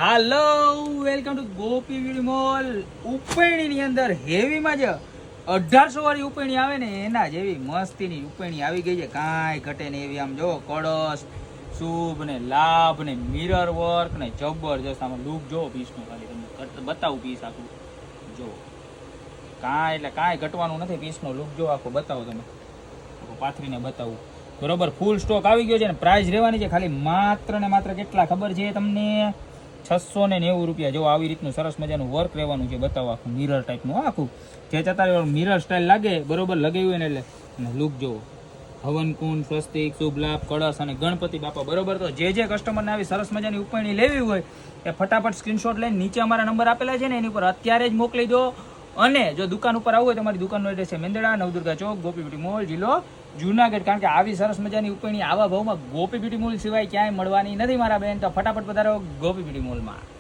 Hello, welcome to Gopi beauty mall. ઉપેણીની અંદર હેવીમાં જે 1800 વાળી ઉપેણી આવે ને એના જેવી મસ્તીની ઉપેણી આવી ગઈ છે. કાંઈ ઘટે ને એવી. આમ જો કળશ, શુભ ને લાભ ને મિરર વર્ક ને જબરજસ્ત. આમાં લુક જો પીસનો, ખાલી તમને બતાવું પીસ આખું જો. કાંઈ ઘટવાનું નથી. પીસનો લુક જો આખો બતાવો તમે, પાથરીને બતાવું. બરોબર, ફૂલ સ્ટોક આવી ગયો છે ને પ્રાઇસ રહેવાની છે ખાલી માત્ર ને માત્ર કેટલા ખબર છે તમને? 690 રૂપિયા. જો આવી રીતનું સરસ મજાનું વર્ક રહેવાનું છે. બતાવો આખું મિરર ટાઈપનું આખું જે ચતારી મિરર સ્ટાઇલ લાગે બરોબર લગાવ્યું ને એટલે. અને લુક જોવો, હવનકુંડ, સ્વસ્તિક, શુભ લાભ, કળશ અને ગણપતિ બાપા. બરોબર, તો જે કસ્ટમરને આવી સરસ મજાની ઉપેણી લેવી હોય એ ફટાફટ સ્ક્રીનશોટ લઈને નીચે અમારા નંબર આપેલા છે ને એની ઉપર અત્યારે જ મોકલી દો. અને જો દુકાન ઉપર આવવું હોય તો અમારી દુકાનનો એડ્રેસ છે મેંદડા, નવદુર્ગા ચોક, ગોપી બ્યુટી મોલ, જિલ્લો જુનાગઢ. કારણ કે આવી સરસ મજાની ઉપેણી આવા ભાવમાં ગોપી બ્યુટી મોલ સિવાય ક્યાંય મળવાની નથી મારા બેન. તો ફટાફટ પધારો ગોપી બ્યુટી મોલમાં.